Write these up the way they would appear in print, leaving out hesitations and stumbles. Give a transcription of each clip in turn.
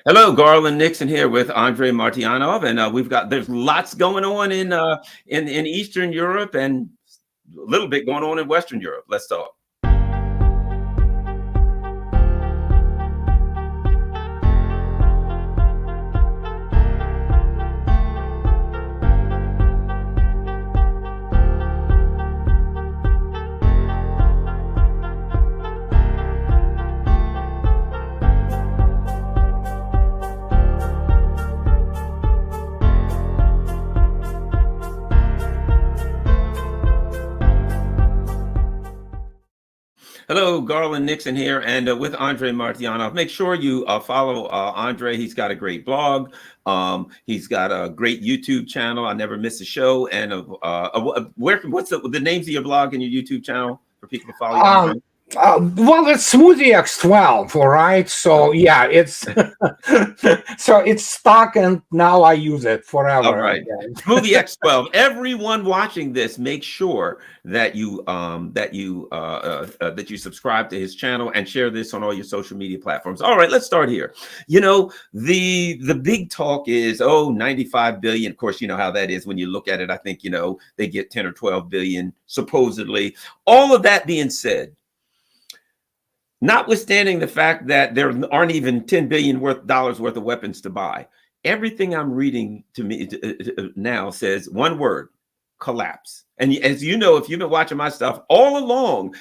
Hello, Garland Nixon here with Andrei Martyanov, and there's lots going on in Eastern Europe and a little bit going on in Western Europe. Let's talk. Hello, Garland Nixon here, and with Andrei Martyanov. Make sure you follow Andrei. He's got a great blog. He's got a great YouTube channel. I never miss a show. And what's the names of your blog and your YouTube channel for people to follow you? Well, it's Smoothie X12, all right. So yeah, it's so it's stuck, and now I use it forever. All right, Smoothie X12. Everyone watching this, make sure that you subscribe to his channel and share this on all your social media platforms. All right, let's start here. You know, the big talk is 95 billion. Of course, you know how that is when you look at it. I think they get 10 or 12 billion supposedly. All of that being said, notwithstanding the fact that there aren't even $10 billion worth of weapons to buy, everything I'm reading to me now says one word: collapse. And as you know, if you've been watching my stuff all along,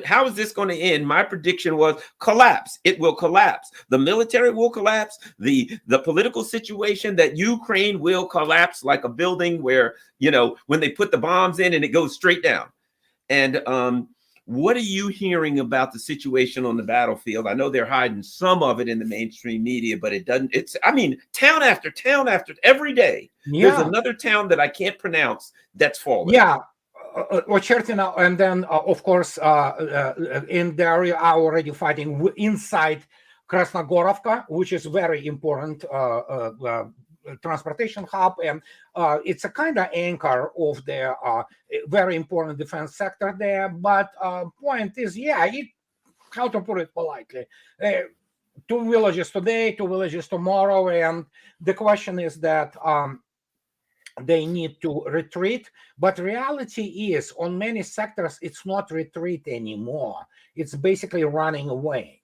how is this going to end? My prediction was collapse. It will collapse. The military will collapse. The political situation, that Ukraine will collapse like a building where, when they put the bombs in and it goes straight down. And what are you hearing about the situation on the battlefield? I know they're hiding some of it in the mainstream media, but town after town after every day, there's another town that I can't pronounce that's falling. Yeah. Ochertina, and then of course in the area are already fighting inside Krasnogorovka, which is very important transportation hub, and it's a kind of anchor of the very important defense sector there. But point is, how to put it politely, 2 villages today, 2 villages tomorrow, and the question is that they need to retreat. But reality is, on many sectors, it's not retreat anymore. It's basically running away.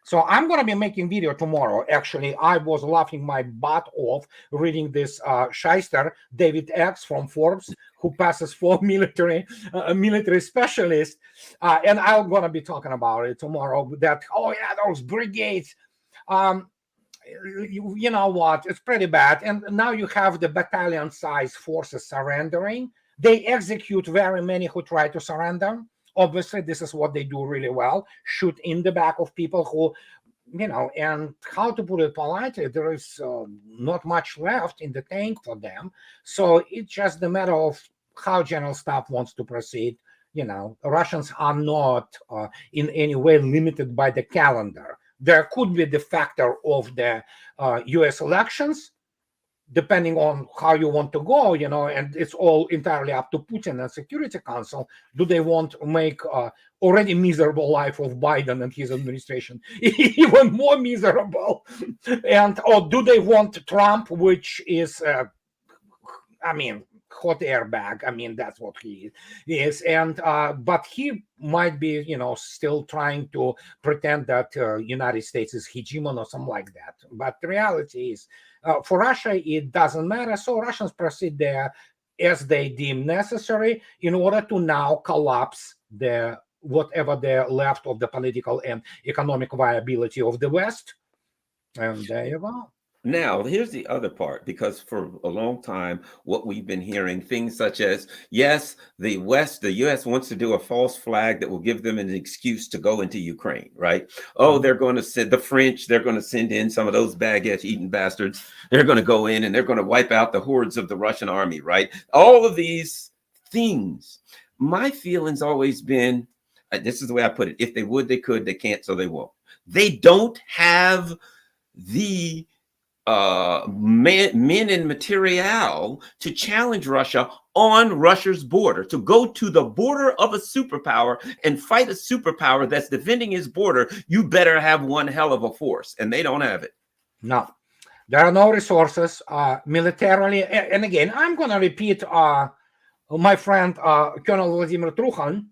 So I'm going to be making video tomorrow. Actually, I was laughing my butt off reading this shyster, David X from Forbes, who passes for military specialist. And I'm going to be talking about it tomorrow, that, those brigades. You know what? It's pretty bad. And now you have the battalion-sized forces surrendering. They execute very many who try to surrender. Obviously, this is what they do really well: shoot in the back of people who, and how to put it politely, there is not much left in the tank for them. So it's just a matter of how General Staff wants to proceed. Russians are not in any way limited by the calendar. There could be the factor of the US elections, depending on how you want to go, and it's all entirely up to Putin and Security Council. Do they want to make already miserable life of Biden and his administration even more miserable? Or do they want Trump, which is, hot airbag? That's what he is. And but he might be, still trying to pretend that United States is hegemon or something like that. But the reality is, for Russia, it doesn't matter. So Russians proceed there as they deem necessary in order to now collapse whatever they're left of the political and economic viability of the West. And there you go. Now, here's the other part, because for a long time, what we've been hearing, things such as, yes, the U.S. wants to do a false flag that will give them an excuse to go into Ukraine, right? Oh, they're going to send the French, they're going to send in some of those baguette-eating bastards. They're going to go in and they're going to wipe out the hordes of the Russian army, right? All of these things. My feeling's always been, this is the way I put it: if they would, they could; they can't, so they won't. They don't have the men and material to challenge Russia on Russia's border, to go to the border of a superpower and fight a superpower that's defending his border. You better have one hell of a force, and they don't have it. No, there are no resources militarily. And again, I'm going to repeat my friend Colonel Vladimir Trukhan,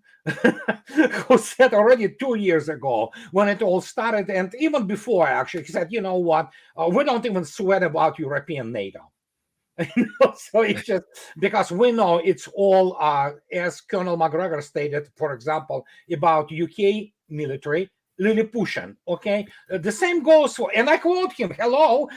who said already 2 years ago when it all started, and even before actually, he said, you know what, we don't even sweat about European NATO. So it's just because we know it's all, as Colonel McGregor stated, for example, about UK military, Lilliputian. Okay, the same goes for, and I quote him. Hello,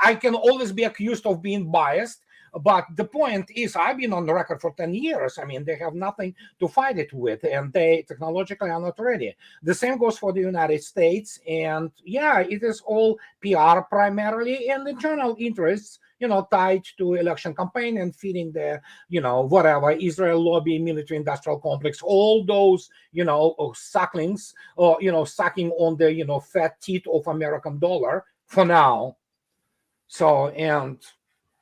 I can always be accused of being biased. But the point is, I've been on the record for 10 years. I mean, they have nothing to fight it with, and they technologically are not ready. The same goes for the United States. And yeah, it is all PR primarily and internal interests, tied to election campaign and feeding the, whatever, Israel lobby, military industrial complex, all those, sucklings, or, sucking on the, fat teeth of American dollar for now. So, and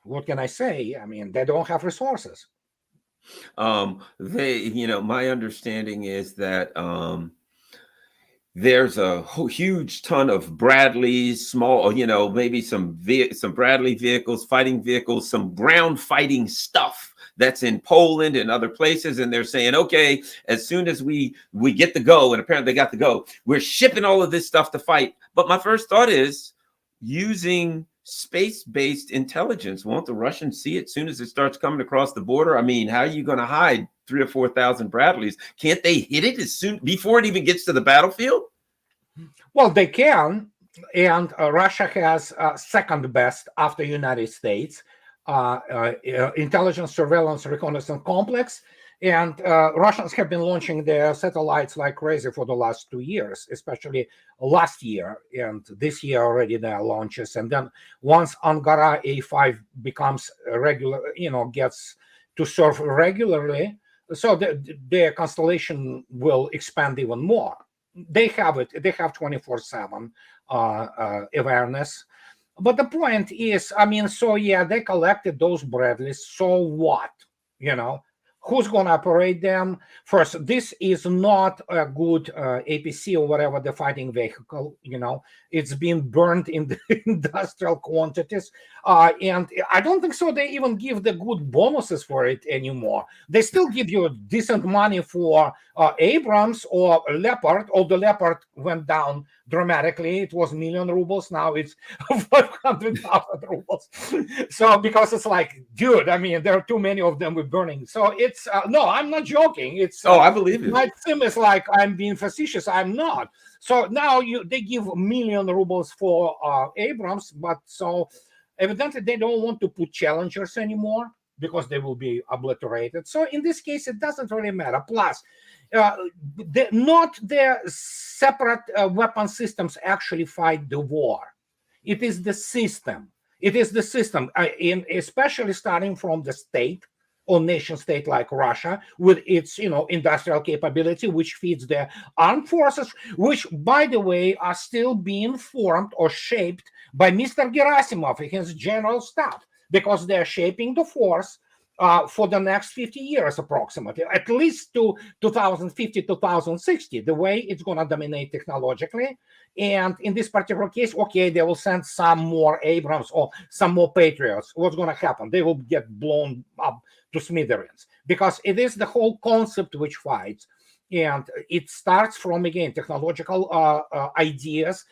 what can I say? I mean, they don't have resources. My understanding is that there's a huge ton of Bradleys, small, maybe some Bradley vehicles, fighting vehicles, some ground fighting stuff that's in Poland and other places. And they're saying, okay, as soon as we get the go, and apparently they got the go, we're shipping all of this stuff to fight. But my first thought is using space-based intelligence. Won't the Russians see it as soon as it starts coming across the border? I mean, how are you going to hide 3,000 or 4,000 Bradleys? Can't they hit it as soon before it even gets to the battlefield? Well, they can, and Russia has second best after United States intelligence, surveillance, reconnaissance complex. And Russians have been launching their satellites like crazy for the last 2 years, especially last year and this year already their launches. And then once Angara A5 becomes regular, gets to serve regularly, so their constellation will expand even more. They have it. They have 24/7 awareness. But the point is, I mean, so yeah, they collected those Bradleys. So what? Who's going to operate them? First, this is not a good APC or whatever, the fighting vehicle. It's been burned in the industrial quantities. And I don't think so they even give the good bonuses for it anymore. They still give you decent money for Abrams or Leopard. Or the Leopard went down dramatically. It was million rubles. Now it's 500,000 rubles. So because it's like, dude, I mean, there are too many of them with burning. So it's, no, I'm not joking. It's, I believe it. My sim is like, I'm being facetious. I'm not. So now they give million rubles for Abrams, but so evidently they don't want to put Challengers anymore because they will be obliterated. So in this case, it doesn't really matter. Plus, not the separate weapon systems actually fight the war. It is the system. It is the system, especially starting from the state or nation state like Russia with its, industrial capability, which feeds the armed forces, which, by the way, are still being formed or shaped by Mr. Gerasimov and his general staff, because they're shaping the force for the next 50 years approximately, at least to 2050, 2060, the way it's going to dominate technologically. And in this particular case, okay, they will send some more Abrams or some more Patriots. What's going to happen? They will get blown up to smithereens, because it is the whole concept which fights. And it starts from, again, technological ideas,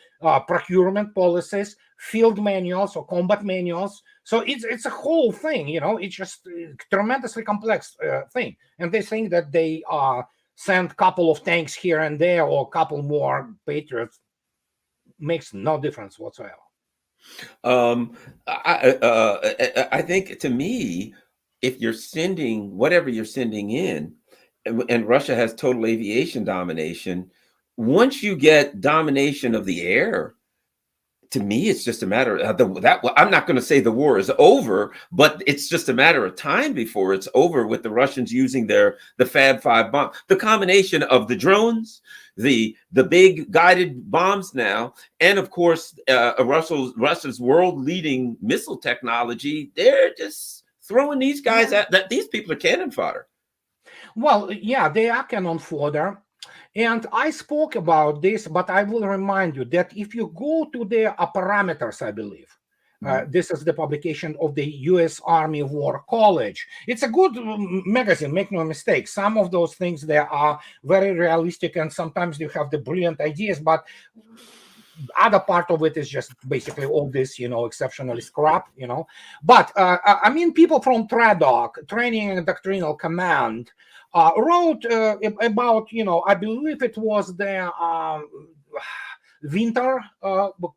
procurement policies, field manuals or combat manuals. So it's a whole thing, it's just a tremendously complex thing. And they think that they send a couple of tanks here and there or a couple more Patriots. Makes no difference whatsoever. I think, to me, if you're sending whatever you're sending in, and Russia has total aviation domination, once you get domination of the air, to me, it's just a matter of I'm not going to say the war is over, but it's just a matter of time before it's over, with the Russians using the Fab 5 bomb. The combination of the drones, the big guided bombs now, and of course, Russia's world-leading missile technology, they're just throwing these guys at that. These people are cannon fodder. Well, yeah, they are cannon fodder. And I spoke about this, but I will remind you that if you go to the parameters, I believe, this is the publication of the U.S. Army War College. It's a good magazine, make no mistake. Some of those things there are very realistic, and sometimes you have the brilliant ideas, but other part of it is just basically all this, exceptionally scrap, But I mean, people from TRADOC, Training and Doctrinal Command, wrote about, I believe it was the winter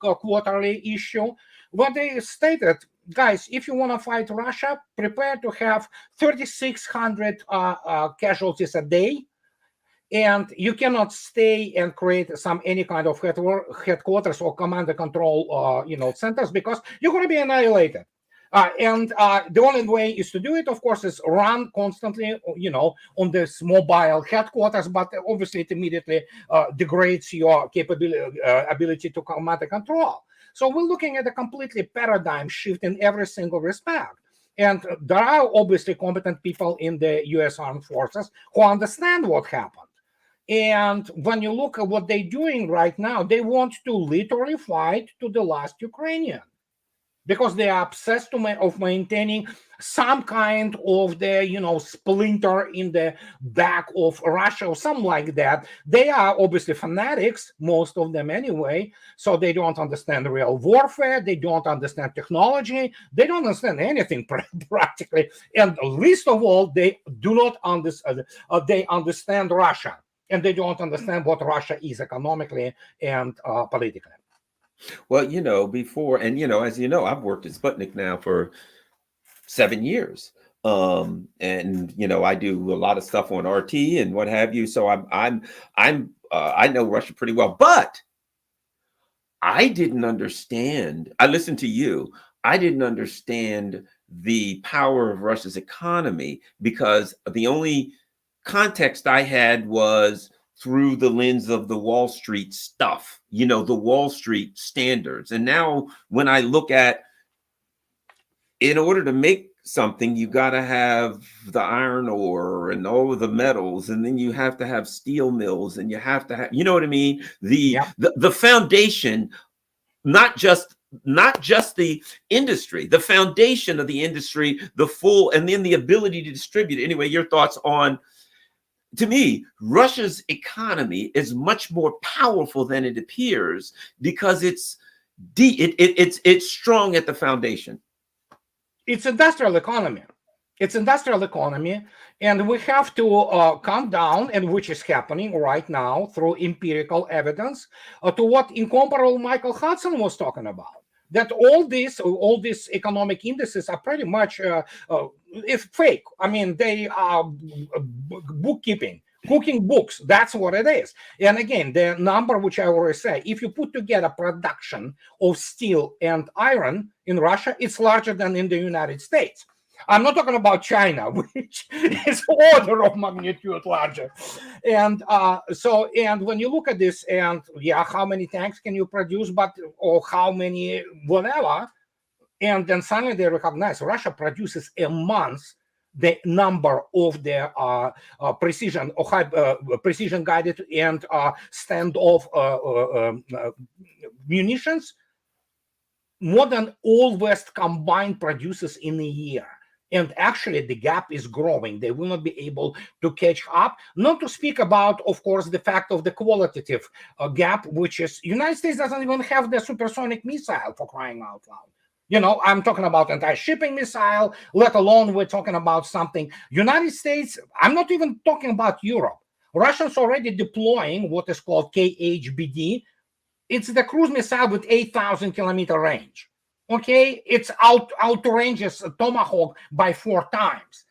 quarterly issue, where they stated, guys, if you want to fight Russia, prepare to have 3,600 casualties a day. And you cannot stay and create any kind of headquarters or command and control, centers, because you're going to be annihilated. And the only way is to do it, of course, is run constantly, on this mobile headquarters. But obviously, it immediately degrades your ability to command and control. So we're looking at a completely paradigm shift in every single respect. And there are obviously competent people in the U.S. Armed Forces who understand what happened. And when you look at what they're doing right now, they want to literally fight to the last Ukrainian, because they are obsessed of maintaining some kind of the splinter in the back of Russia or something like that. They are obviously fanatics, most of them anyway, so they don't understand real warfare, they don't understand technology, they don't understand anything practically, and least of all, they do not understand. They understand Russia, and they don't understand what Russia is economically and politically. Well, before, and as you know, I've worked at Sputnik now for 7 years. And I do a lot of stuff on RT and what have you. So I know Russia pretty well, but I didn't understand. I listened to you. I didn't understand the power of Russia's economy, because the only context I had was through the lens of the Wall Street stuff, the Wall Street standards. And now when I look at, in order to make something, you got to have the iron ore and all of the metals, and then you have to have steel mills, and you have to have, you know what I mean? The foundation, not just the industry, the foundation of the industry, the full, and then the ability to distribute. Anyway, your thoughts on, to me, Russia's economy is much more powerful than it appears, because it's strong at the foundation. It's industrial economy. And we have to come down, and which is happening right now through empirical evidence, to what incomparable Michael Hudson was talking about. That all these economic indices are pretty much fake. I mean, they are bookkeeping, cooking books. That's what it is. And again, the number which I always say, if you put together production of steel and iron in Russia, it's larger than in the United States. I'm not talking about China, which is order of magnitude larger. And and when you look at this, and how many tanks can you produce, or how many whatever, and then suddenly they recognize Russia produces a month the number of their precision or precision guided and standoff munitions more than all West combined produces in a year. And actually, the gap is growing. They will not be able to catch up. Not to speak about, of course, the fact of the qualitative gap, which is United States doesn't even have the supersonic missile, for crying out loud. I'm talking about anti-shipping missile, let alone we're talking about something. United States, I'm not even talking about Europe. Russians already deploying what is called KHBD. It's the cruise missile with 8,000 kilometer range. Okay, it's outranges Tomahawk by 4 times.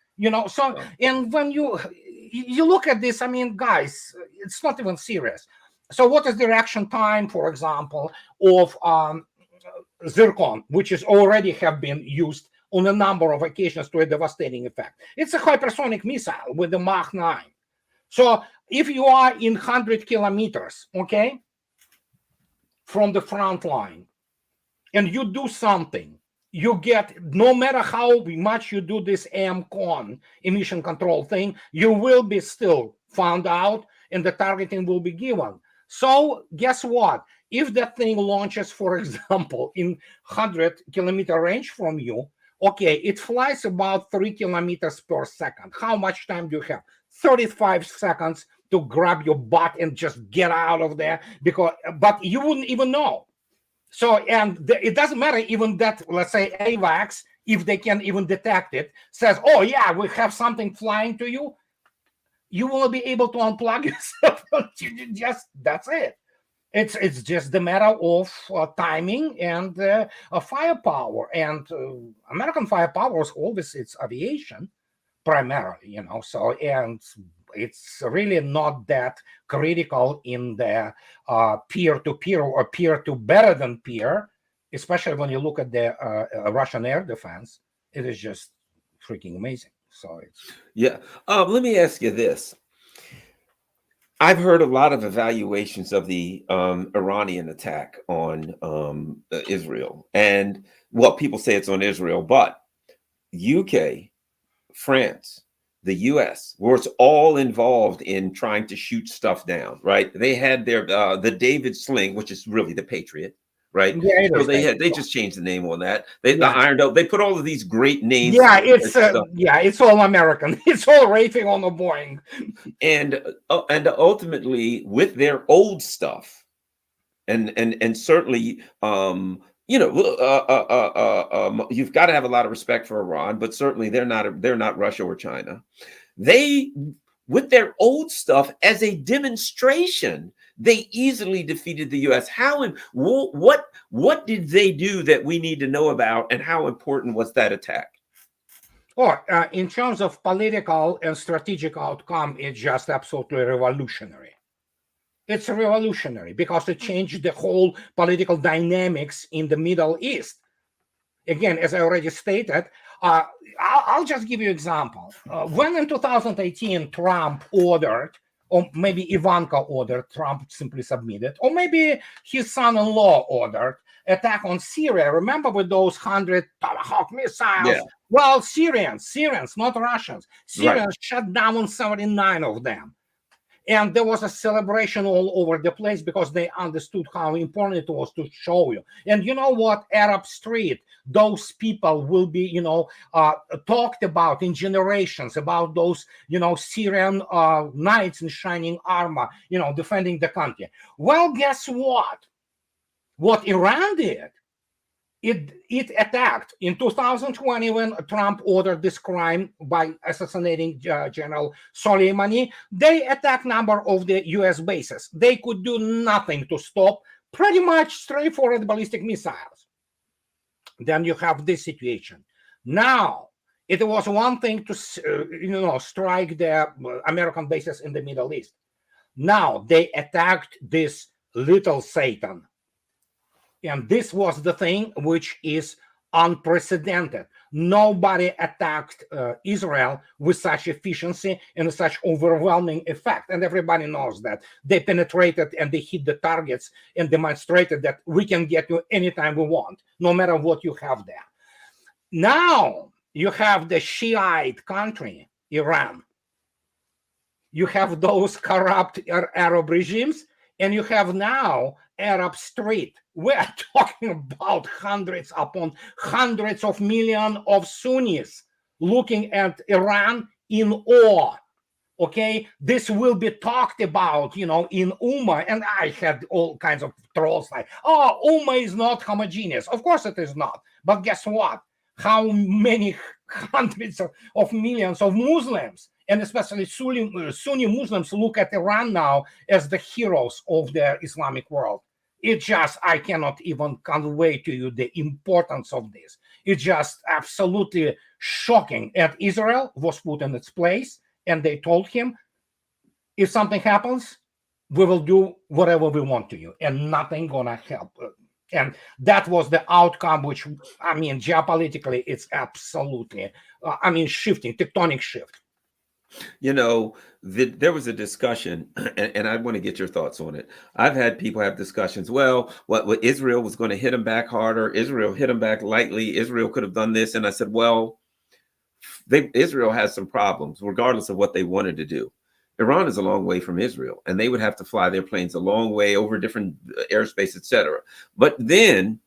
And when you look at this, I mean, guys, it's not even serious. So what is the reaction time, for example, of Zircon, which is already have been used on a number of occasions to a devastating effect? It's a hypersonic missile with the Mach 9. So if you are in 100 kilometers, okay, from the front line, and you do something, you get, no matter how much you do this AMCON, emission control thing, you will be still found out, and the targeting will be given. So guess what? If that thing launches, for example, in 100-kilometer range from you, okay, it flies about 3 kilometers per second. How much time do you have? 35 seconds to grab your butt and just get out of there, but you wouldn't even know. So, and it doesn't matter even that, let's say, AVAX, if they can even detect it, says, oh yeah, we have something flying to you, you will be able to unplug yourself. Just, that's it. It's just the matter of timing and firepower. And American firepower is always it's aviation primarily, So, and it's really not that critical in the peer-to-peer or peer-to-better than peer, especially when you look at the Russian air defense. It is just freaking amazing. So it's Yeah. Let me ask you this. I've heard a lot of evaluations of the Iranian attack on Israel, and well, people say it's on Israel, but UK, France, the US was all involved in trying to shoot stuff down, right? They had their the David Sling, which is really the Patriot, right? yeah, So they just changed the name on that. The yeah. Iron Dome. They put all of these great names. Yeah, it's all American. It's all rating on the Boeing. And ultimately with their old stuff, and certainly you've got to have a lot of respect for Iran, but certainly they're not Russia or China. They, with their old stuff as a demonstration, they easily defeated the US. How and what did they do that we need to know about, and how important was that attack? Or in terms of political and strategic outcome, it's just absolutely revolutionary. It's revolutionary because it changed the whole political dynamics in the Middle East. Again, as I already stated, I'll just give you an example. When in 2018, Trump ordered, or maybe Ivanka ordered, Trump simply submitted, or maybe his son-in-law ordered, attack on Syria. Remember with those 100 Tomahawk missiles? Yeah. Well, Syrians, not Russians. Syrians Right. shut down 79 of them. And there was a celebration all over the place because they understood how important it was to show you. And you know what? Arab Street, those people will be, talked about in generations, about those, Syrian knights in shining armor, defending the country. Well, guess what? What Iran did, it attacked in 2020 when Trump ordered this crime by assassinating General Soleimani. They attacked a number of the US bases. They could do nothing to stop pretty much straightforward ballistic missiles. Then you have this situation. Now, it was one thing to strike the American bases in the Middle East. Now they attacked this little Satan. And this was the thing which is unprecedented. Nobody attacked Israel with such efficiency and such overwhelming effect. And everybody knows that. They penetrated and they hit the targets and demonstrated that we can get you anytime we want, no matter what you have there. Now you have the Shiite country, Iran. You have those corrupt Arab regimes, and you have now Arab Street. We're talking about hundreds upon hundreds of millions of Sunnis looking at Iran in awe. Okay, this will be talked about, in Ummah, and I had all kinds of trolls like, oh, Ummah is not homogeneous. Of course it is not. But guess what? How many hundreds of millions of Muslims, and especially Sunni Muslims, look at Iran now as the heroes of the Islamic world. I cannot even convey to you the importance of this. It's just absolutely shocking. And Israel was put in its place, and they told him, if something happens, we will do whatever we want to you, and nothing gonna help. And that was the outcome, which, geopolitically, it's absolutely, shifting, tectonic shift. There was a discussion, and I want to get your thoughts on it. I've had people have discussions. Well, what Israel was going to hit them back harder. Israel hit them back lightly. Israel could have done this. And I said, well, Israel has some problems, regardless of what they wanted to do. Iran is a long way from Israel, and they would have to fly their planes a long way over different airspace, etc. But then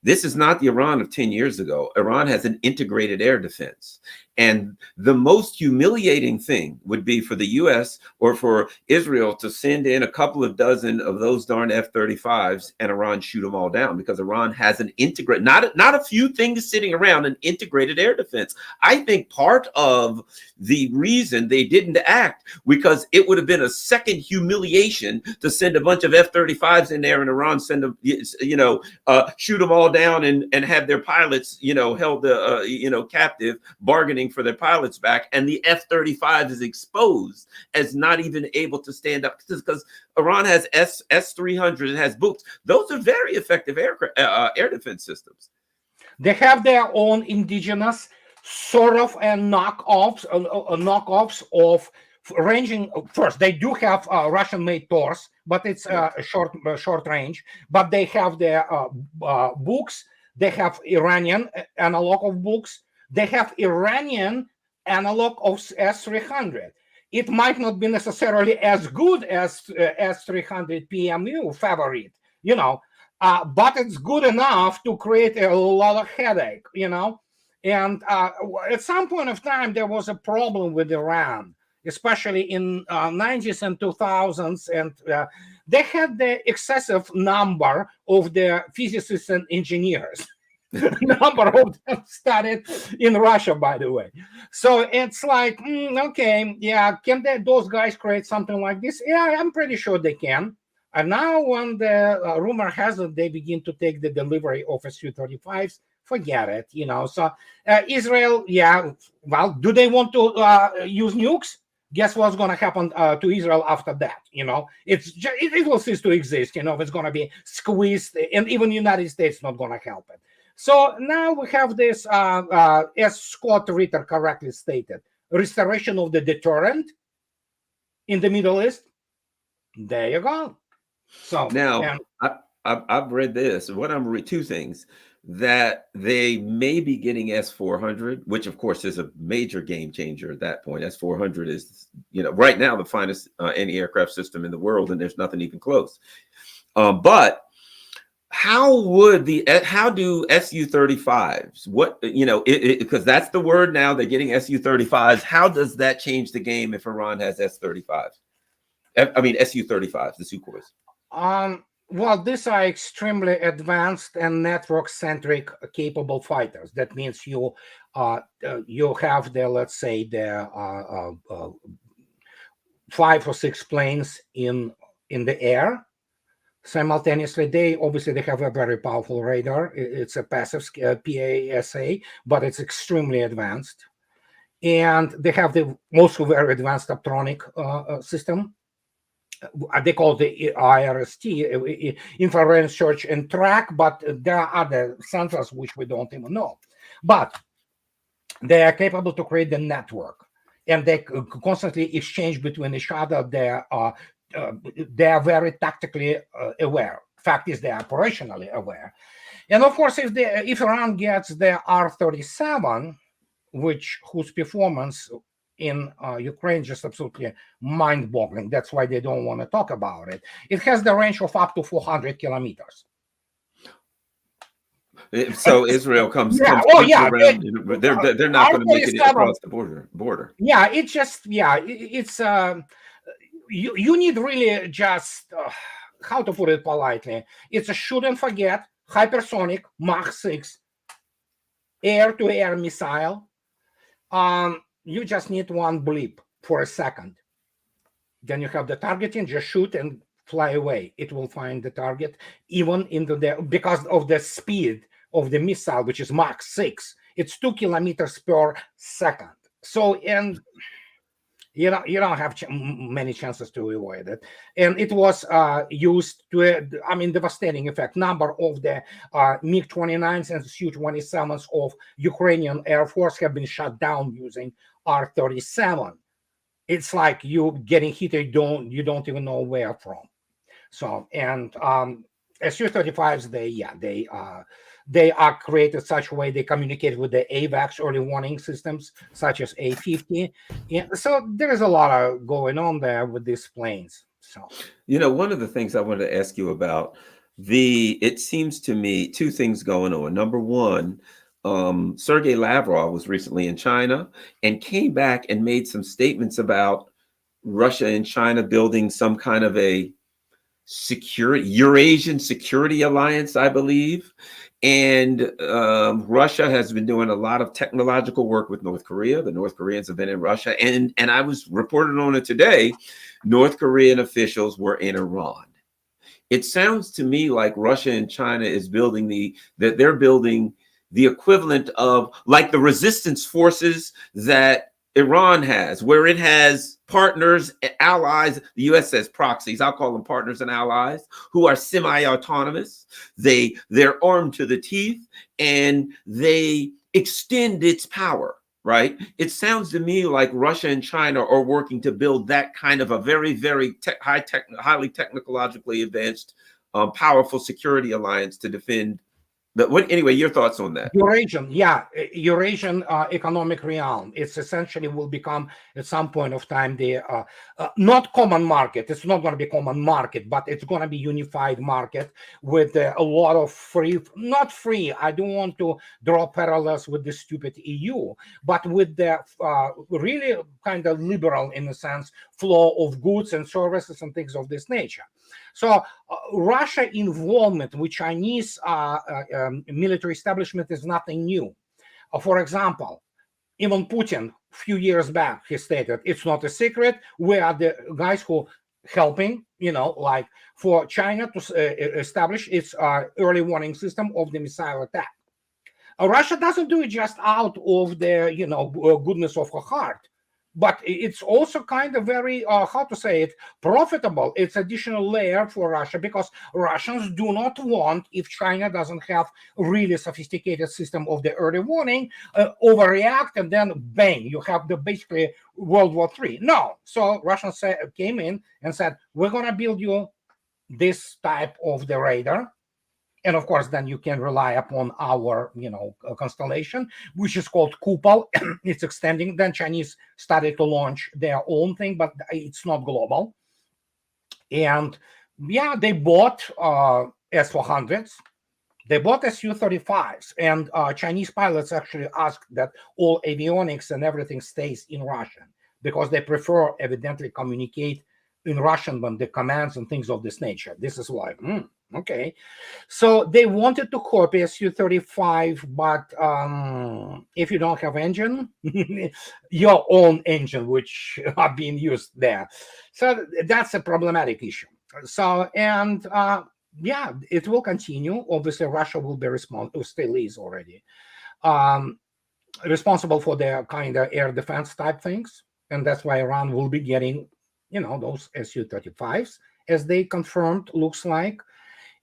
this is not the Iran of 10 years ago. Iran has an integrated air defense. And the most humiliating thing would be for the US or for Israel to send in a couple of dozen of those darn F-35s and Iran shoot them all down, because Iran has an integrated, not a few things sitting around, an integrated air defense. I think part of the reason they didn't act, because it would have been a second humiliation to send a bunch of F-35s in there and Iran send them, shoot them all down and have their pilots, held, captive, bargaining for their pilots back, and the F-35 is exposed as not even able to stand up, because Iran has S-300, it has boots. Those are very effective air defense systems. They have their own indigenous sort of knockoffs of ranging. First, they do have Russian-made Tors, but it's short range. But they have their books. They have Iranian analog of books. They have Iranian analog of S-300. It might not be necessarily as good as S-300 PMU favorite, but it's good enough to create a lot of headache, And at some point of time, there was a problem with Iran, especially in 90s and 2000s, and they had the excessive number of the physicists and engineers. Number of them studied in Russia, by the way. So it's like, okay, yeah, can those guys create something like this? Yeah, I'm pretty sure they can. And now when the rumor has it, they begin to take the delivery of Su-35s, forget it, So Israel, well, do they want to use nukes? Guess what's going to happen to Israel after that? It will cease to exist. It's going to be squeezed, and even the United States not going to help it. So now we have this, as Scott Ritter correctly stated, restoration of the deterrent in the Middle East. There you go. So now I've read this. What I'm reading, two things: that they may be getting S-400, which of course is a major game changer at that point. S-400 is, right now the finest anti-aircraft system in the world, and there's nothing even close. But how do Su-35s, because that's the word now, they're getting Su-35s. How does that change the game if Iran has S-35s? I mean, Su-35s, the Sukhois. Well, these are extremely advanced and network-centric capable fighters. That means you have the, let's say, the 5 or 6 planes in the air simultaneously. They have a very powerful radar. It's a passive PASA, but it's extremely advanced, and they have the most very advanced optronic system. They call it the IRST, infrared search and track, but there are other sensors which we don't even know. But they are capable to create the network, and they constantly exchange between each other. They are very tactically aware. Fact is, they are operationally aware. And of course, if Iran gets the R-37, whose performance in Ukraine just absolutely mind-boggling. That's why they don't want to talk about it. It has the range of up to 400 kilometers. So Israel comes around. They're not going to make it across the border. Yeah, it's just, it's you need really just how to put it politely. It's a shoot and forget hypersonic Mach 6 air-to-air missile. You just need one blip for a second. Then you have the targeting, just shoot and fly away. It will find the target even because of the speed of the missile, which is Mach 6. It's 2 kilometers per second. So, and you don't have many chances to avoid it. And it was used to, devastating effect. Number of the MiG-29s and Su-27s of Ukrainian Air Force have been shot down using R-37. It's like you getting hit, you don't even know where from. So, and Su-35s, they are created such a way they communicate with the AVAX early warning systems, such as A-50. Yeah, so there is a lot of going on there with these planes. So One of the things I wanted to ask you about it seems to me two things going on. Number one, Sergei Lavrov was recently in China and came back and made some statements about Russia and China building some kind of a Eurasian security alliance, I believe. And Russia has been doing a lot of technological work with North Korea. The North Koreans have been in Russia, and I was reported on it today. North Korean officials were in Iran. It sounds to me like Russia and China is building that they're building the equivalent of like the resistance forces that Iran has, where it has partners, allies. The US says proxies. I'll call them partners and allies who are semi-autonomous. They're armed to the teeth and they extend its power. Right? It sounds to me like Russia and China are working to build that kind of a very, very highly technologically advanced, powerful security alliance to defend. Anyway, your thoughts on that? Eurasian economic realm. It's essentially will become at some point of time the not common market. It's not going to be common market, but it's going to be unified market with a lot of not free. I don't want to draw parallels with the stupid EU, but with the really kind of liberal, in a sense, flow of goods and services and things of this nature. So Russia involvement with Chinese military establishment is nothing new. For example, even Putin, a few years back, he stated, it's not a secret. We are the guys who helping, like for China to establish its early warning system of the missile attack. Russia doesn't do it just out of the, goodness of her heart. But it's also kind of very, how to say it, profitable. It's additional layer for Russia because Russians do not want, if China doesn't have a really sophisticated system of the early warning, overreact and then bang, you have the basically World War III. No. So Russians came in and said, we're going to build you this type of the radar. And of course, then you can rely upon our, constellation, which is called Kupol. It's extending. Then Chinese started to launch their own thing, but it's not global. And they bought S-400s. They bought Su-35s. And Chinese pilots actually asked that all avionics and everything stays in Russian because they prefer evidently communicate in Russian when the commands and things of this nature. This is why. Okay, so they wanted to copy Su-35, but if you don't have engine, your own engine, which are being used there, so that's a problematic issue. So and it will continue. Obviously, Russia will be responsible, still is already responsible for their kind of air defense type things, and that's why Iran will be getting, those Su-35s as they confirmed. Looks like.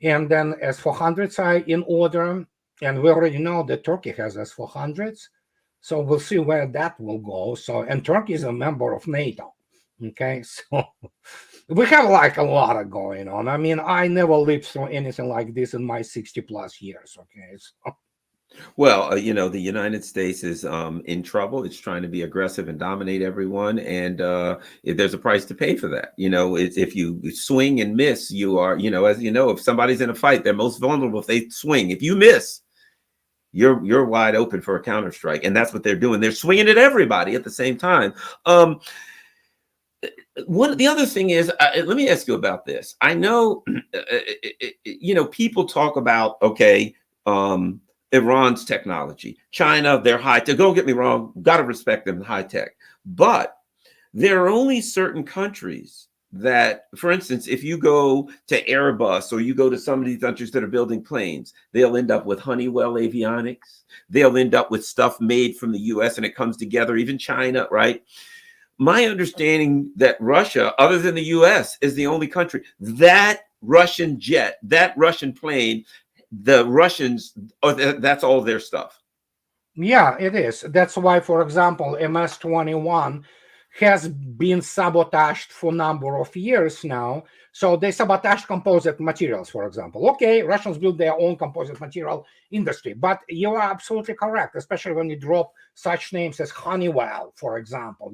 And then S-400s are in order. And we already know that Turkey has S-400s. So we'll see where that will go. So, and Turkey is a member of NATO. Okay. So we have like a lot of going on. I mean, I never lived through anything like this in my 60 plus years. Okay. So. Well, the United States is in trouble. It's trying to be aggressive and dominate everyone, and there's a price to pay for that. If you swing and miss, you are, as if somebody's in a fight, they're most vulnerable if they swing. If you miss, you're wide open for a counter strike, and that's what they're doing. They're swinging at everybody at the same time. The other thing is, let me ask you about this. I know, people talk about Iran's technology, China, they're high tech. Don't get me wrong, got to respect them, high tech. But there are only certain countries that, for instance, if you go to Airbus or you go to some of these countries that are building planes, they'll end up with Honeywell avionics. They'll end up with stuff made from the US and it comes together, even China, right? My understanding that Russia, other than the US, is the only country. That Russian jet, that Russian plane, the Russians, that's all their stuff. Yeah, it is. That's why, for example, MS-21 has been sabotaged for a number of years now. So they sabotaged composite materials, for example. Okay, Russians build their own composite material industry, but you are absolutely correct, especially when you drop such names as Honeywell, for example,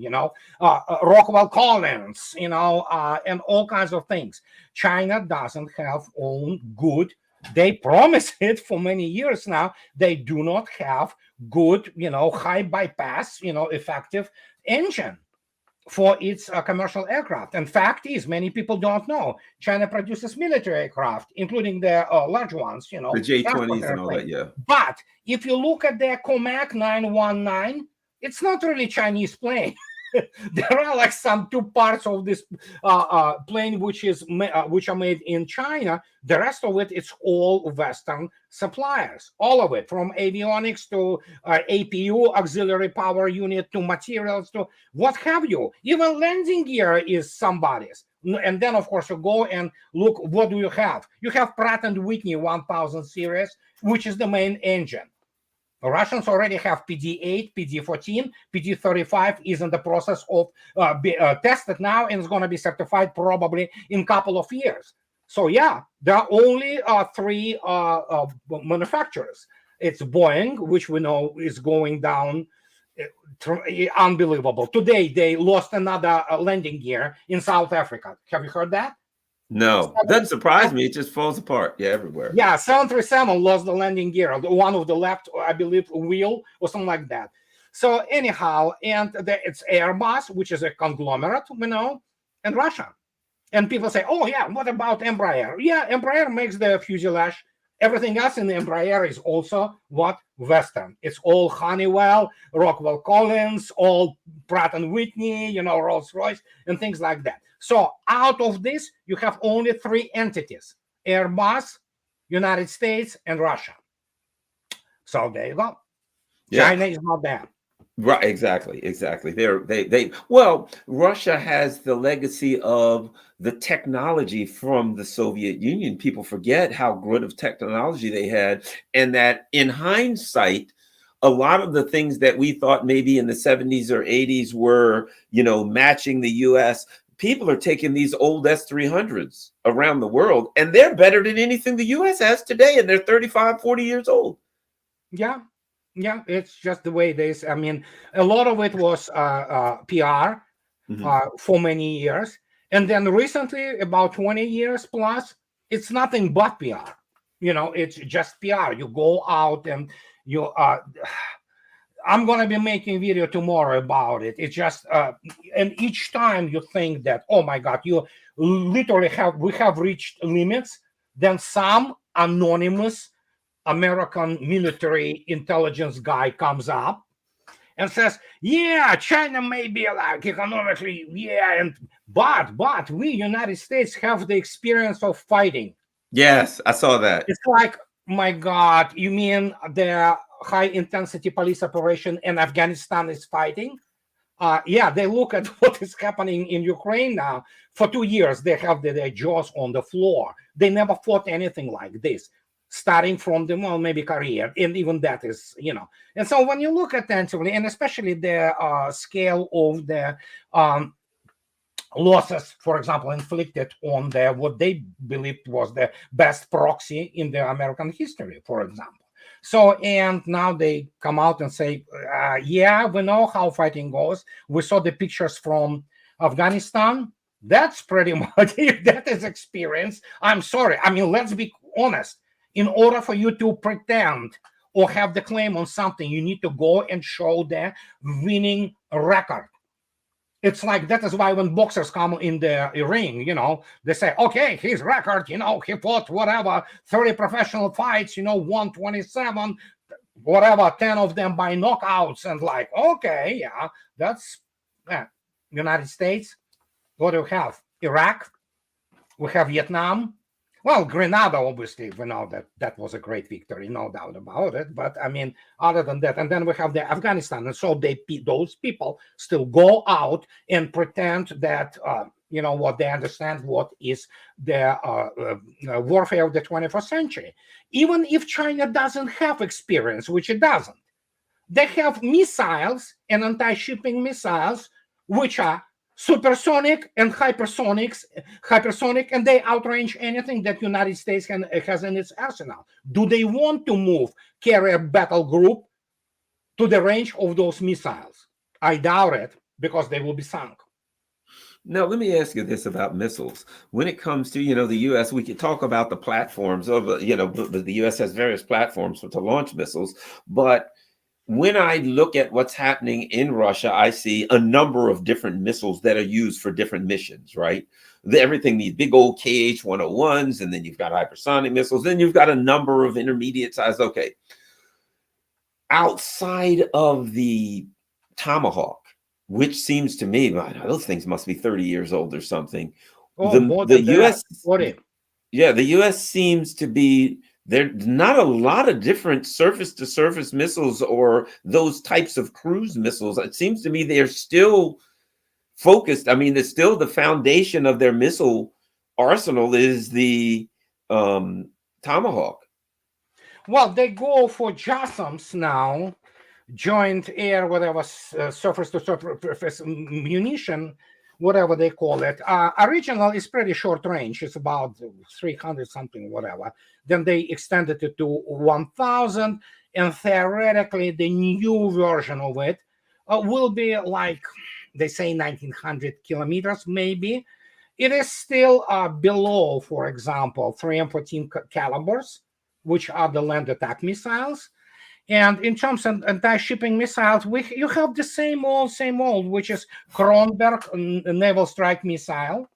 Rockwell Collins, and all kinds of things. China doesn't have own good. They promise it for many years now. They do not have good, high bypass, effective engine for its commercial aircraft. And fact is, many people don't know, China produces military aircraft, including the large ones, The transport J-20s and all that, airplanes. yeah. But if you look at their Comac 919, it's not really Chinese plane. There are like some two parts of this plane which are made in China. The rest of it, it's all Western suppliers, all of it, from avionics to APU, auxiliary power unit, to materials, to what have you. Even landing gear is somebody's. And then, of course, you go and look, what do you have? You have Pratt & Whitney 1000 series, which is the main engine. Russians already have PD-8, PD-14, PD-35 is in the process of tested now, and is going to be certified probably in a couple of years. So yeah, there are only three manufacturers. It's Boeing, which we know is going down. Unbelievable. Today they lost another landing gear in South Africa. Have you heard that? No, doesn't surprise me. It just falls apart. Yeah, everywhere. Yeah, 737 lost the landing gear, the one of the left, I believe, wheel or something like that. So anyhow, and it's Airbus, which is a conglomerate, and Russia. And people say, oh yeah, what about Embraer? Yeah, Embraer makes the fuselage. Everything else in the Embraer is also what? Western. It's all Honeywell, Rockwell Collins, all Pratt & Whitney, Rolls-Royce, and things like that. So out of this, you have only three entities: Airbus, United States, and Russia. So there you go. Yeah. China is not there. Right, exactly. Well, Russia has the legacy of the technology from the Soviet Union. People forget how good of technology they had, and that in hindsight, a lot of the things that we thought maybe in the 70s or 80s were, matching the US, people are taking these old S-300s around the world, and they're better than anything the US has today, and they're 35, 40 years old. Yeah. Yeah, it's just the way it is. I mean, a lot of it was PR for many years. And then recently, about 20 years plus, it's nothing but PR. It's just PR. You go out and you... I'm going to be making a video tomorrow about it. It's just... and each time you think that, oh my God, you literally we have reached limits, then some anonymous American military intelligence guy comes up and says, yeah, China may be like economically, yeah, but we United States have the experience of fighting. Yes, I saw that. It's like, my God, you mean the high intensity police operation in Afghanistan is fighting? Yeah, they look at what is happening in Ukraine now. For 2 years, they have their jaws on the floor. They never fought anything like this, starting from maybe Korea, and even that is, And so when you look attentively, and especially the scale of the losses, for example, inflicted on what they believed was the best proxy in the American history, for example. So, and now they come out and say, yeah, we know how fighting goes. We saw the pictures from Afghanistan. That's pretty much, if that is experience, I'm sorry. I mean, let's be honest. In order for you to pretend or have the claim on something, you need to go and show the winning record. It's like, that is why when boxers come in the ring, they say, okay, his record, he fought whatever, 30 professional fights, 127, whatever, 10 of them by knockouts. And like, okay, yeah, that's United States. What do we have? Iraq. We have Vietnam. Well, Grenada, obviously, we know that was a great victory, no doubt about it. But I mean, other than that, and then we have the Afghanistan. And so those people still go out and pretend that, what they understand, what is the warfare of the 21st century. Even if China doesn't have experience, which it doesn't, they have missiles and anti-shipping missiles, which are supersonic and hypersonic, and they outrange anything that United States has in its arsenal. Do they want to move carrier battle group to the range of those missiles? I doubt it, because they will be sunk. Now, let me ask you this about missiles. When it comes to, the U.S., we could talk about the platforms of, the U.S. has various platforms to launch missiles. But when I look at what's happening in Russia, I see a number of different missiles that are used for different missions, right? Everything, these big old KH-101s, and then you've got hypersonic missiles, then you've got a number of intermediate size. Okay. Outside of the Tomahawk, which seems to me, those things must be 30 years old or something. More The than U.S. that. 40. Yeah, the U.S. seems to be, there's not a lot of different surface-to-surface missiles or those types of cruise missiles. It seems to me they're still focused. I mean, it's still the foundation of their missile arsenal is the Tomahawk. Well, they go for JASSMs now, joint air, whatever, surface to surface munition, whatever they call it. Original is pretty short range. It's about 300 something, whatever. Then they extended it to 1,000, and theoretically the new version of it will be like, they say 1,900 kilometers, maybe. It is still below, for example, 3 and 14 calibers, which are the land attack missiles. And in terms of anti-shipping missiles, you have the same old, which is Kronberg naval strike missile.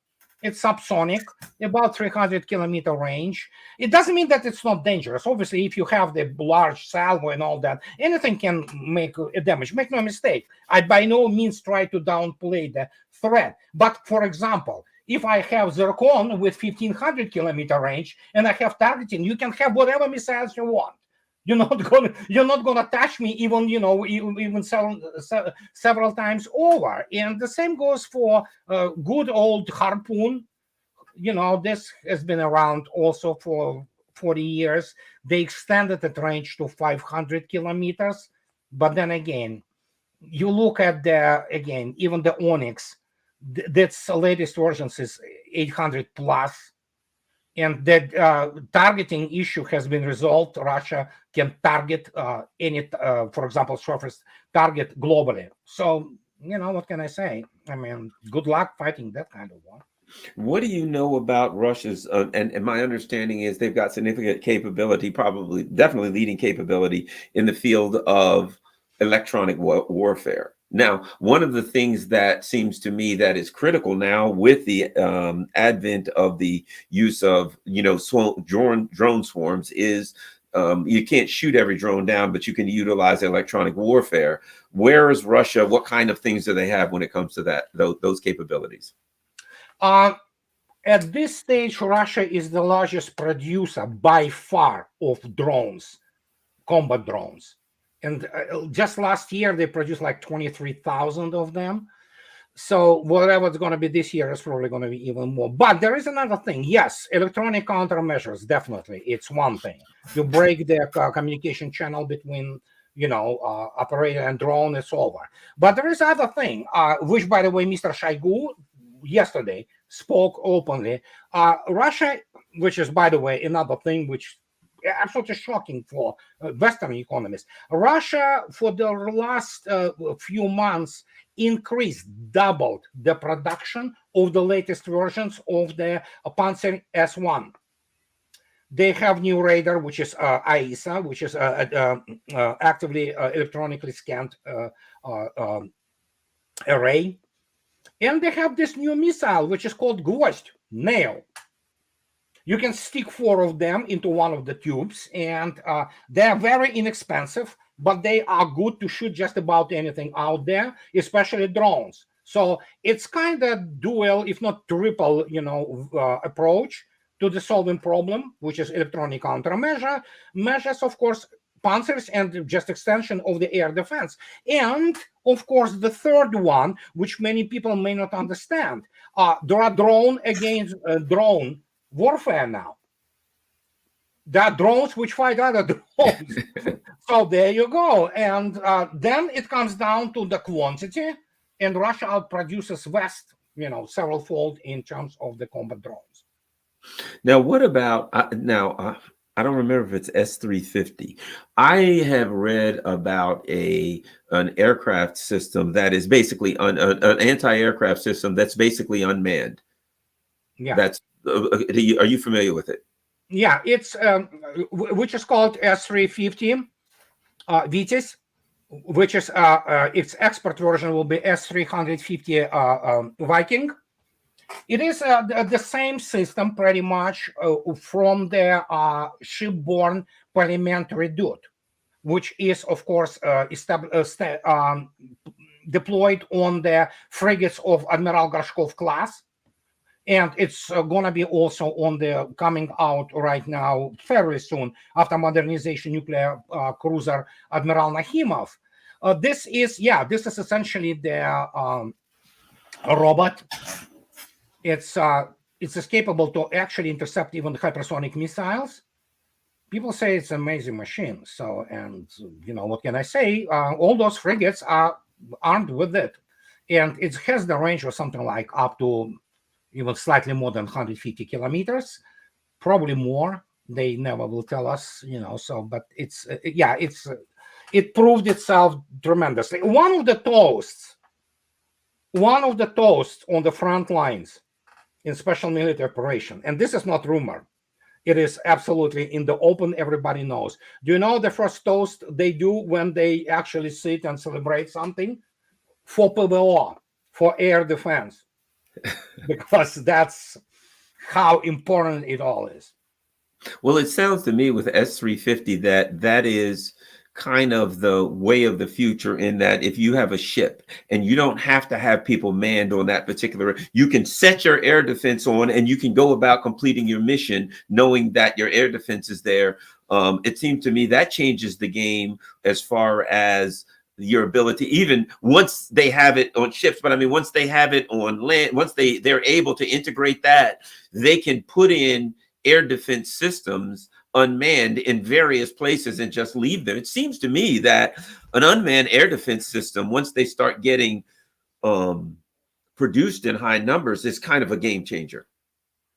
It's subsonic, about 300 kilometer range. It doesn't mean that it's not dangerous. Obviously, if you have the large salvo and all that, anything can make a damage. Make no mistake. I by no means try to downplay the threat. But for example, if I have Zircon with 1,500 kilometer range and I have targeting, you can have whatever missiles you want. You're not gonna touch me even several times over. And the same goes for good old Harpoon. This has been around also for 40 years. They extended the range to 500 kilometers. But then again, you look at even the Onyx, that's the latest versions is 800 plus. And that targeting issue has been resolved. Russia can target any, for example, surface target globally. So, what can I say? I mean, good luck fighting that kind of war. What do you know about Russia's, and my understanding is they've got significant capability, definitely leading capability in the field of electronic warfare. Now, one of the things that seems to me that is critical now with the advent of the use of, drone swarms is you can't shoot every drone down, but you can utilize electronic warfare. Where is Russia? What kind of things do they have when it comes to those capabilities? At this stage, Russia is the largest producer by far of drones, combat drones. And just last year, they produced like 23,000 of them. So whatever it's going to be this year is probably going to be even more. But there is another thing. Yes, electronic countermeasures, definitely. It's one thing. You break the communication channel between, operator and drone, it's over. But there is other thing, which, by the way, Mr. Shoigu yesterday spoke openly. Russia, which is, by the way, another thing which absolutely shocking for Western economies. Russia, for the last few months, doubled the production of the latest versions of the Panzer S1. They have new radar, which is AISA, which is actively electronically scanned array. And they have this new missile, which is called Gvozdь, nail. You can stick 4 of them into one of the tubes, and they are very inexpensive, but they are good to shoot just about anything out there, especially drones. So it's kind of dual, if not triple, approach to the solving problem, which is electronic countermeasure. Measures, of course, panzers and just extension of the air defense. And, of course, the third one, which many people may not understand, there are drone against drone warfare now. There are drones which fight other drones. So there you go. And then it comes down to the quantity and Russia outproduces West, several fold in terms of the combat drones. Now, what about I don't remember if it's S-350. I have read about an aircraft system that is basically an anti-aircraft system that's basically unmanned. Yeah. That's are you familiar with it? Yeah, it's which is called S-350 Vitis, which is its export version will be S-350 Viking. It is the same system pretty much from the shipborne parliamentary dude, which is, of course, deployed on the frigates of Admiral Gorshkov class. And it's going to be also on the coming out right now, fairly soon, after modernization, nuclear cruiser Admiral Nahimov. This is essentially the robot. It's capable to actually intercept even hypersonic missiles. People say it's an amazing machine. So, and what can I say? All those frigates are armed with it, and it has the range of something like up to even slightly more than 150 kilometers, probably more. They never will tell us, So, but it proved itself tremendously. One of the toasts on the front lines in special military operation, and this is not rumor, it is absolutely in the open, everybody knows. Do you know the first toast they do when they actually sit and celebrate something? For PVO, for air defense, because that's how important it all is. Well, it sounds to me with S-350 that is kind of the way of the future, in that if you have a ship and you don't have to have people manned on that particular, you can set your air defense on and you can go about completing your mission knowing that your air defense is there. It seems to me that changes the game as far as your ability, even once they have it on ships, but I mean, once they have it on land, once they're able to integrate that, they can put in air defense systems unmanned in various places and just leave them. It seems to me that an unmanned air defense system, once they start getting produced in high numbers, is kind of a game changer.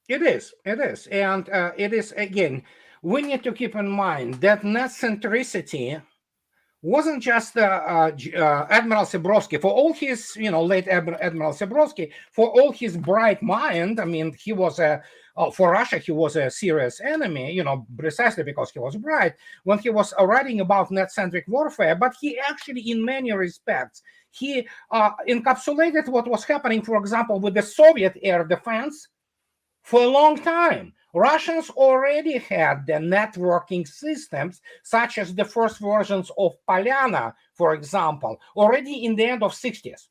It is, and it is, again, we need to keep in mind that net centricity wasn't just Admiral Sebrowski, for all his, late Admiral Sebrowski, for all his bright mind. I mean, he was for Russia, he was a serious enemy, precisely because he was bright when he was writing about net-centric warfare. But he actually, in many respects, he encapsulated what was happening, for example, with the Soviet air defense for a long time. Russians already had the networking systems, such as the first versions of Polyana, for example, already in the end of 60s.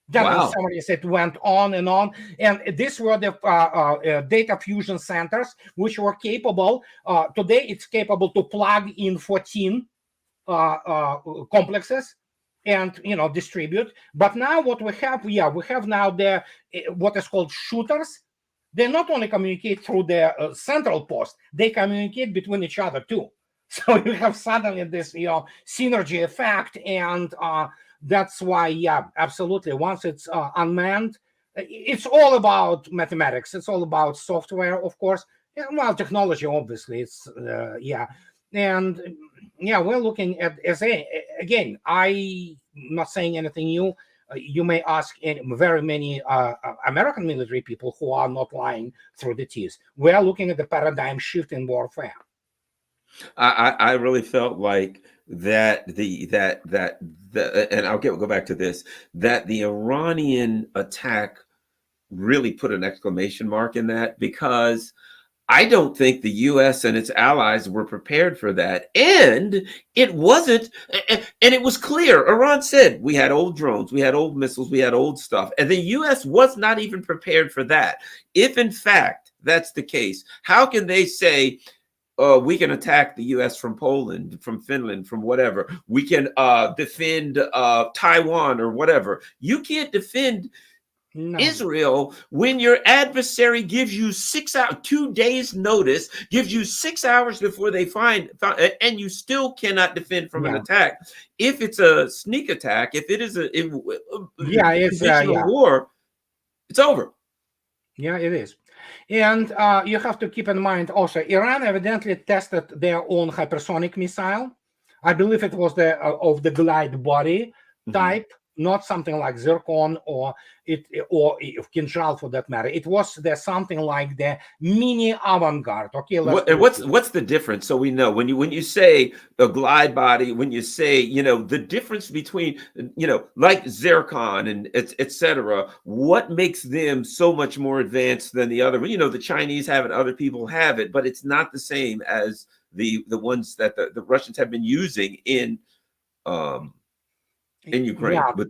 Then Wow. it went on, and these were the data fusion centers, which were capable. Today, it's capable to plug in 14 complexes and distribute. But now what we have, we have now the what is called shooters. They not only communicate through the central post, they communicate between each other too. So you have suddenly this, synergy effect, and that's why, absolutely. Once it's unmanned, it's all about mathematics. It's all about software, of course. Well, technology, obviously. It's and we're looking at again. I'm not saying anything new. You may ask very many American military people who are not lying through the teeth. We are looking at the paradigm shift in warfare. I really felt like that and I'll go back to this, that the Iranian attack really put an exclamation mark in that, because I don't think the U.S. and its allies were prepared for that. And it wasn't, and it was clear. Iran said, we had old drones, we had old missiles, we had old stuff. And the U.S. was not even prepared for that. If in fact that's the case, how can they say, we can attack the U.S. from Poland, from Finland, from whatever. We can defend Taiwan or whatever. You can't defend No. Israel, when your adversary gives you 6 hours, 2 days notice, gives you 6 hours before they find, and you still cannot defend from an Yeah. attack. If it's a sneak attack, if it is a Yeah, it's conventional yeah. war, it's over. Yeah, it is. And you have to keep in mind also, Iran evidently tested their own hypersonic missile. I believe it was the of the glide body Mhm. type, not something like Zircon or Kinjal for that matter. It was the something like the mini avant-garde. Okay, let's What, put and it. what's the difference? So we know when you say a glide body, when you say the difference between like zircon and et cetera, what makes them so much more advanced than the other? The Chinese have it, other people have it, but it's not the same as the ones that the Russians have been using um in Ukraine. Yeah, But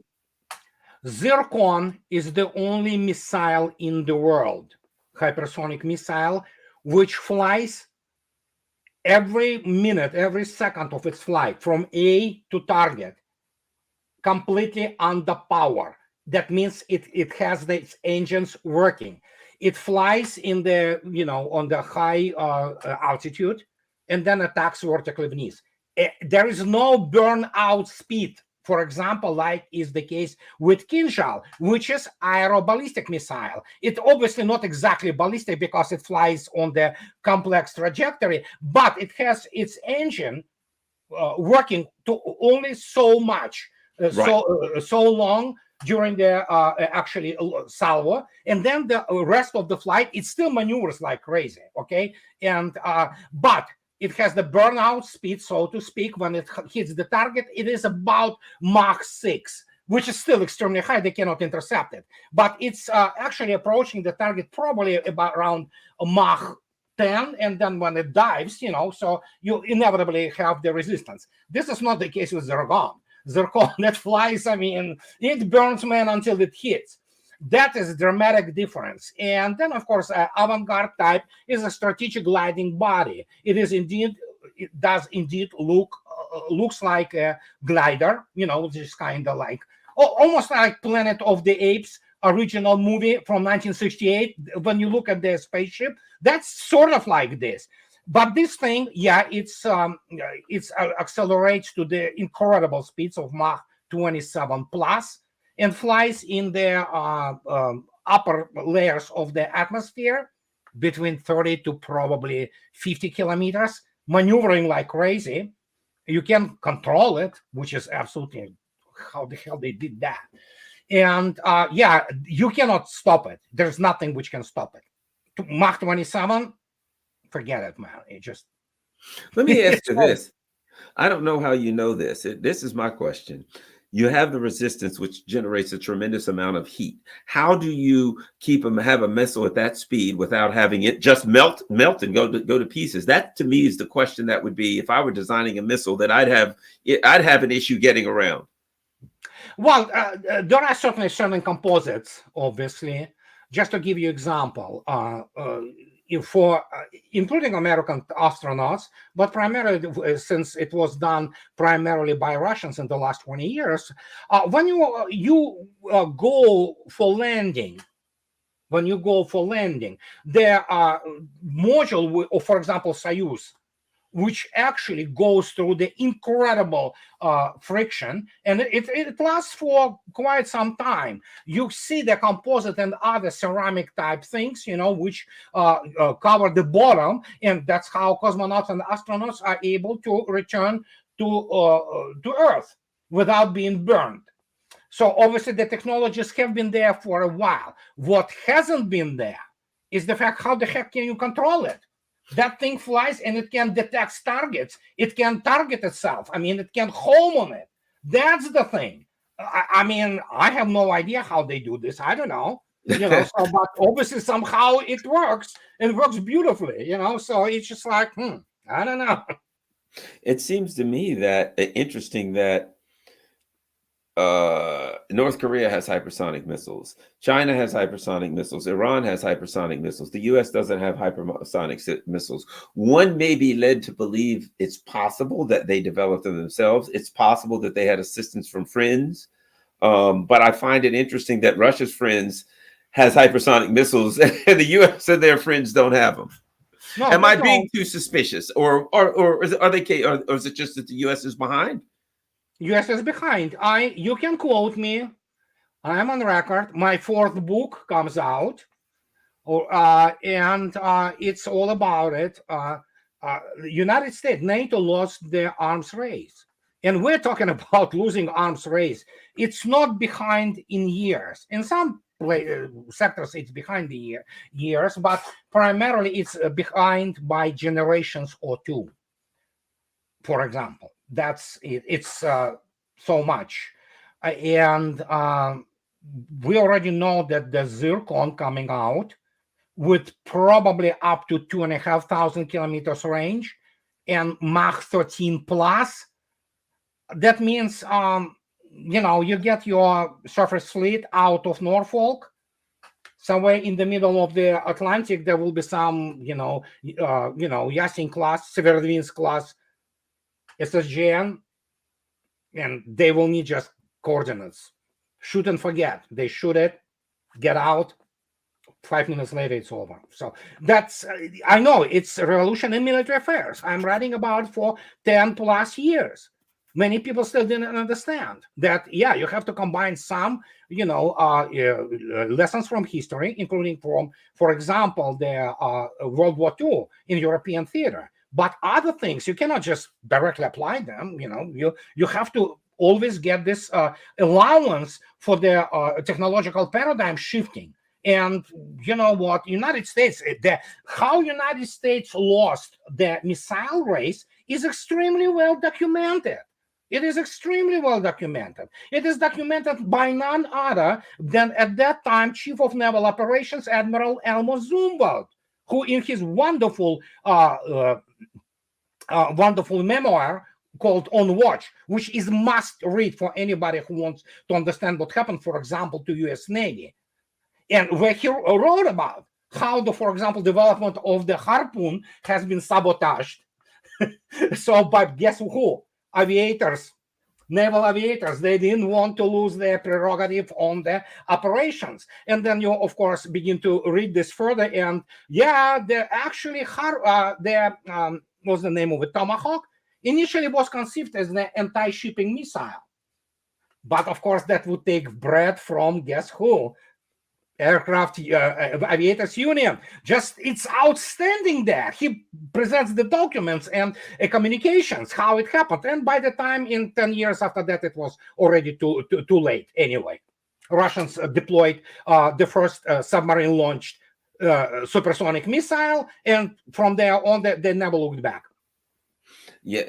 Zircon is the only missile in the world, hypersonic missile, which flies every minute, every second of its flight from A to target, completely under power. That means it has its engines working. It flies in the on the high altitude and then attacks vertically beneath. There is no burnout speed, for example, like is the case with Kinjal, which is aeroballistic missile. It's obviously not exactly ballistic because it flies on the complex trajectory, but it has its engine working to only so much, right, so long during the actually salvo, and then the rest of the flight it still maneuvers like crazy. Okay, and but it has the burnout speed, so to speak. When it hits the target, it is about Mach 6, which is still extremely high. They cannot intercept it, but it's actually approaching the target probably about around Mach 10, and then when it dives, so you inevitably have the resistance. This is not the case with Zircon. Zircon that flies, I mean, it burns man until it hits. That is a dramatic difference. And then, of course, avant-garde type is a strategic gliding body. It does indeed looks like a glider, just kind of like, almost like Planet of the Apes original movie from 1968. When you look at the spaceship, that's sort of like this. But this thing, yeah, it's accelerates to the incredible speeds of Mach 27 plus and flies in the upper layers of the atmosphere between 30 to probably 50 kilometers, maneuvering like crazy. You can control it, which is absolutely how the hell they did that. And yeah, you cannot stop it. There's nothing which can stop it. Mach 27, forget it, man. It just let me ask it's you all, this. I don't know how you know this. This is my question. You have the resistance, which generates a tremendous amount of heat. How do you have a missile at that speed without having it just melt and go to pieces? That to me is the question that would be if I were designing a missile that I'd have an issue getting around. well, there are certainly certain composites, obviously. Just to give you example, for including American astronauts, but primarily since it was done primarily by Russians in the last 20 years, when you go for landing, there are module, or for example, Soyuz, which actually goes through the incredible friction, and it lasts for quite some time. You see the composite and other ceramic type things, which cover the bottom, and that's how cosmonauts and astronauts are able to return to Earth without being burned. So obviously the technologies have been there for a while. What hasn't been there is the fact, how the heck can you control it? That thing flies and it can detect targets. It can target itself. I mean, it can home on it. That's the thing. I mean, I have no idea how they do this. I don't know. So but obviously somehow it works and works beautifully, So it's just like, I don't know. It seems to me that interesting that North Korea has hypersonic missiles. China has hypersonic missiles. Iran has hypersonic missiles. The U.S. doesn't have hypersonic missiles. One may be led to believe it's possible that they developed them themselves. It's possible that they had assistance from friends. But I find it interesting that Russia's friends has hypersonic missiles, and the U.S. and their friends don't have them. No, Am they I being don't. too suspicious, or are they, or is it just that the U.S. is behind? US is behind. You can quote me. I'm on record. My fourth book comes out, and it's all about it. United States, NATO lost the arms race, and we're talking about losing arms race. It's not behind in years. In some sectors, it's behind the years, but primarily it's behind by generations or two. For example, that's it. It's so much, and we already know that the zircon coming out with probably up to 2,500 kilometers range and Mach 13 plus. That means, you get your surface fleet out of Norfolk. Somewhere in the middle of the Atlantic, there will be some, Yasin class, Severodvinsk class SSGN, and they will need just coordinates. Shoot and forget. They shoot it, get out, 5 minutes later it's over. So that's I know it's a revolution in military affairs. I'm writing about for 10 plus years. Many people still didn't understand that. Yeah, you have to combine some lessons from history, including from, for example, the World War II in European theater, but other things you cannot just directly apply them. You have to always get this allowance for the technological paradigm shifting. And you know what? United States, how United States lost the missile race is extremely well documented. It is extremely well documented. It is documented by none other than at that time Chief of Naval Operations Admiral Elmo Zumwalt, who in his wonderful memoir called On Watch, which is must read for anybody who wants to understand what happened, for example, to U.S. Navy. And where he wrote about how for example, development of the Harpoon has been sabotaged. So, but guess who? Aviators, naval aviators, they didn't want to lose their prerogative on the operations. And then you, of course, begin to read this further. And yeah, what's the name of it? Tomahawk initially was conceived as an anti-shipping missile. But of course, that would take bread from guess who? Aircraft Aviators Union. Just it's outstanding there. He presents the documents and communications, how it happened. And by the time in 10 years after that, it was already too late anyway. Russians deployed the first submarine launched supersonic missile, and from there on, they never looked back. Yeah,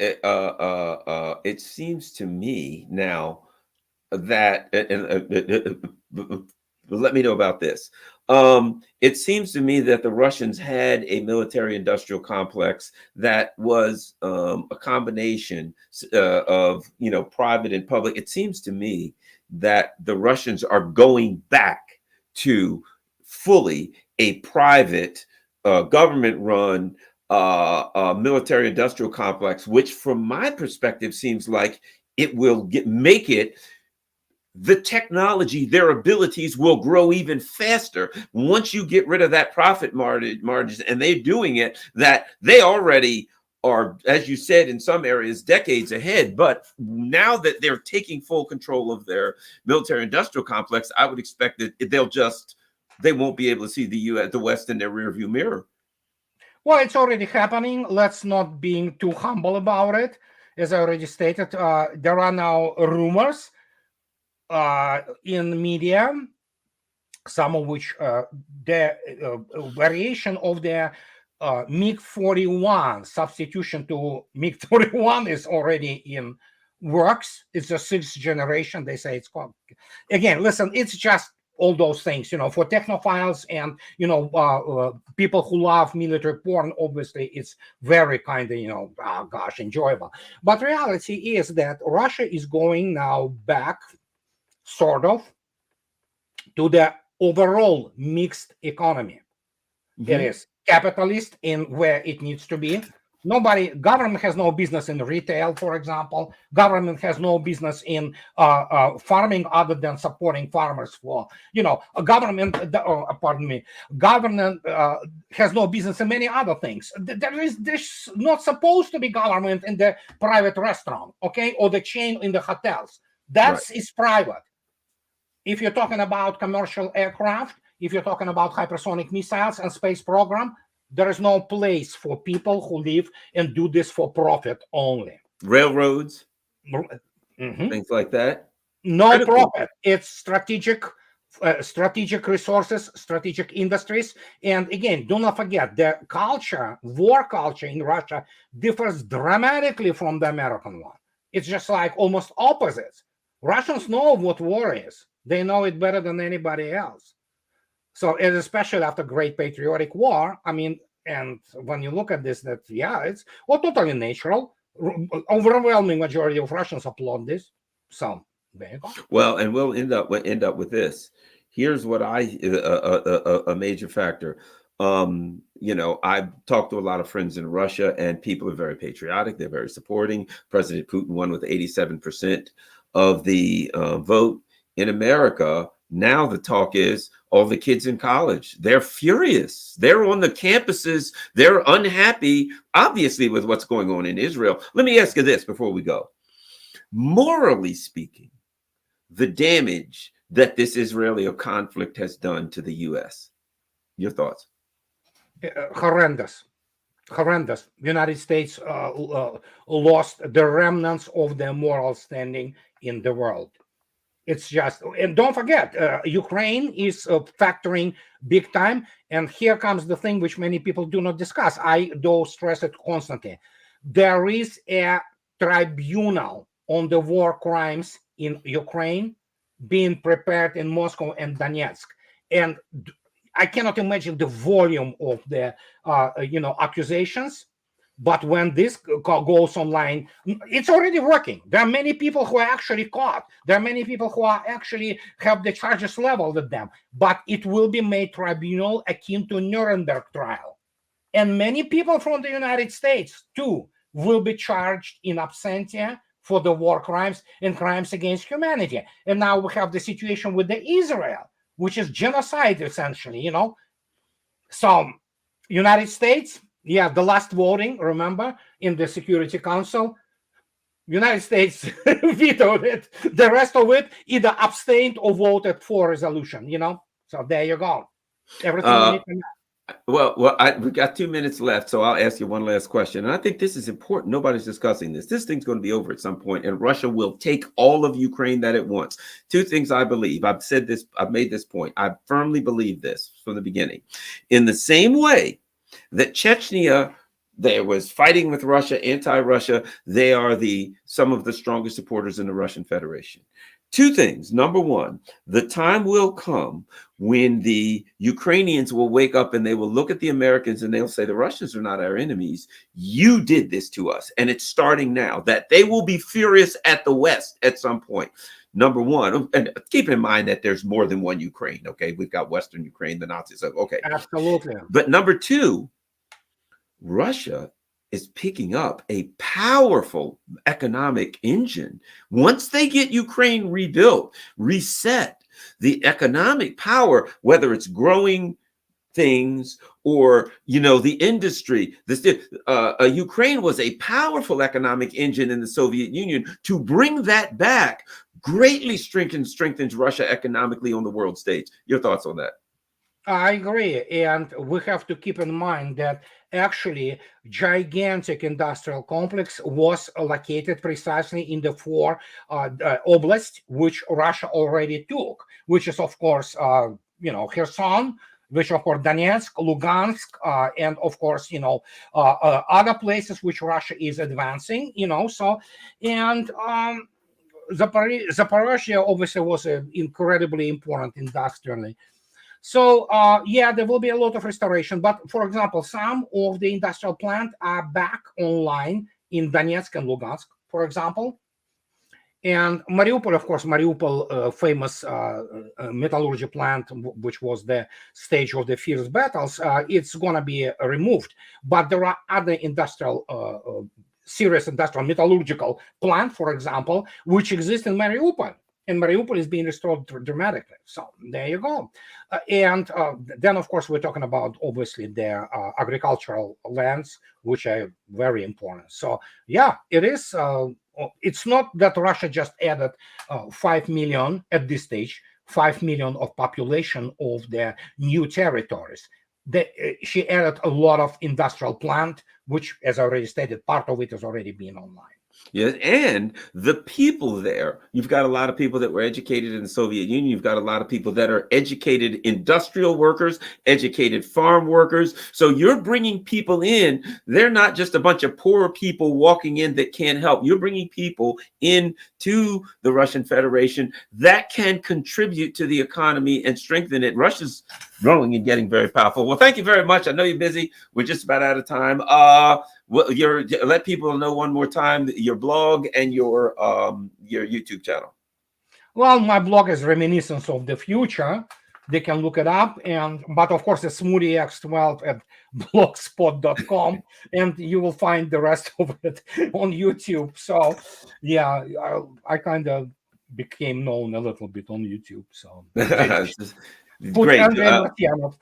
it seems to me now that, let me know about this. It seems to me that the Russians had a military-industrial complex that was a combination of private and public. It seems to me that the Russians are going back to fully a private, government-run military-industrial complex, which, from my perspective, seems like it will make it. The technology, their abilities will grow even faster once you get rid of that profit margins, and they're doing it. That they already are, as you said, in some areas decades ahead. But now that they're taking full control of their military-industrial complex, I would expect that they won't be able to see the West in their rearview mirror. Well, it's already happening. Let's not be too humble about it. As I already stated, there are now rumors in media, some of which the variation of the MiG-41 substitution to MiG-31 is already in works. It's the sixth generation. They say it's called. Again, listen, it's just all those things, for technophiles and, people who love military porn. Obviously, it's very kind of, enjoyable. But reality is that Russia is going now back sort of to the overall mixed economy. Mm-hmm. It is capitalist in where it needs to be, Government has no business in retail, for example. Government has no business in farming other than supporting farmers for, a government, pardon me, government has no business in many other things. There's not supposed to be government in the private restaurant, okay, or the chain in the hotels. That's is private. If you're talking about commercial aircraft, if you're talking about hypersonic missiles and space program, there is no place for people who live and do this for profit only. Railroads, Mhm. things like that. No Critical. profit. It's strategic resources, strategic industries. And again, do not forget the culture, war culture in Russia differs dramatically from the American one. It's just like almost opposites. Russians know what war is. They know it better than anybody else. So, and especially after Great Patriotic War, I mean, and when you look at this, that it's totally natural. Overwhelming majority of Russians applaud this. So there you go. Well, and we'll end up with this. Here's what a major factor. I've talked to a lot of friends in Russia, and people are very patriotic. They're very supporting. President Putin won with 87% of the vote. In America, now the talk is all the kids in college. They're furious. They're on the campuses. They're unhappy, obviously, with what's going on in Israel. Let me ask you this before we go. Morally speaking, the damage that this Israeli conflict has done to the U.S. Your thoughts? Horrendous. The United States lost the remnants of their moral standing in the world. It's just, and don't forget, Ukraine is factoring big time. And here comes the thing which many people do not discuss. I do stress it constantly. There is a tribunal on the war crimes in Ukraine being prepared in Moscow and Donetsk. And I cannot imagine the volume of the, accusations. But when this goes online, it's already working. There are many people who are actually caught. There are many people who are actually have the charges leveled at them. But it will be made tribunal akin to Nuremberg trial. And many people from the United States, too, will be charged in absentia for the war crimes and crimes against humanity. And now we have the situation with the Israel, which is genocide, essentially, So, United States, the last voting, remember, in the Security Council, United States vetoed it. The rest of it either abstained or voted for resolution, So there you go. Everything you need to know. Well, we got 2 minutes left, so I'll ask you one last question. And I think this is important. Nobody's discussing this. This thing's going to be over at some point, and Russia will take all of Ukraine that it wants. Two things I believe. I've said this. I've made this point. I firmly believe this from the beginning. In the same way that Chechnya, there was fighting with Russia, anti-Russia, they are some of the strongest supporters in the Russian Federation. Two things. Number one, the time will come when the Ukrainians will wake up and they will look at the Americans and they'll say, the Russians are not our enemies. You did this to us. And it's starting now. That they will be furious at the West at some point. Number one, and keep in mind that there's more than one Ukraine. Okay. We've got Western Ukraine, the Nazis. Okay. Absolutely. But number two, Russia is picking up a powerful economic engine. Once they get Ukraine rebuilt, reset, the economic power, whether it's growing things or, the industry, Ukraine was a powerful economic engine in the Soviet Union. To bring that back greatly strengthens Russia economically on the world stage. Your thoughts on that? I agree. And we have to keep in mind that actually gigantic industrial complex was located precisely in the four oblasts, which Russia already took, which is, of course, Kherson, which, of course, Donetsk, Lugansk, and, of course, other places which Russia is advancing, and Zaporozhye obviously was incredibly important industrially. So, there will be a lot of restoration. But, for example, some of the industrial plants are back online in Donetsk and Lugansk, for example. And Mariupol, of course, Mariupol, famous metallurgy plant, which was the stage of the fierce battles, it's going to be removed. But there are other industrial, serious industrial metallurgical plant, for example, which exist in Mariupol. And Mariupol is being restored dramatically. So there you go. And then, of course, we're talking about, obviously, the agricultural lands, which are very important. So, yeah, it is. It's not that Russia just added 5 million at this stage, 5 million of population of the new territories. She added a lot of industrial plant, which, as I already stated, part of it has already been online. Yes, and the people there, you've got a lot of people that were educated in the Soviet Union. You've got a lot of people that are educated industrial workers, educated farm workers. So you're bringing people in. They're not just a bunch of poor people walking in that can't help. You're bringing people into the Russian Federation that can contribute to the economy and strengthen it. Russia's growing and getting very powerful. Well, thank you very much. I know you're busy. We're just about out of time. Well, let people know one more time your blog and your YouTube channel. Well, my blog is Reminiscence of the Future. They can look it up, but of course it's SmoothieX12 at blogspot.com, and you will find the rest of it on YouTube. So yeah, I kind of became known a little bit on YouTube. So great. Andrei Martyanov.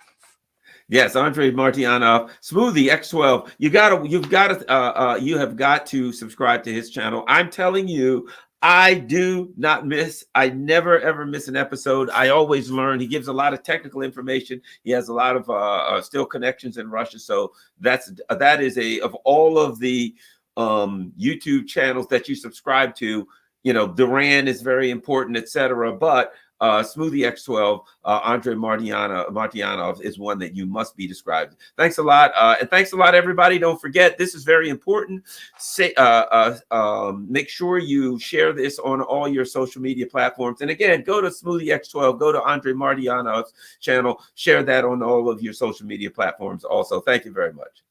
Yes, Andrei Martyanov, Smoothie X12. You have got to subscribe to his channel. I'm telling you, I never ever miss an episode. I always learn. He gives a lot of technical information. He has a lot of still connections in Russia. So that is of all of the YouTube channels that you subscribe to. You know, Duran is very important, etc. But Smoothie X12, Andrei Martyanov is one that you must be described. Thanks a lot. And thanks a lot, everybody. Don't forget, this is very important. Make sure you share this on all your social media platforms. And again, go to Smoothie X12, go to Andrei Martyanov's channel, share that on all of your social media platforms also. Thank you very much.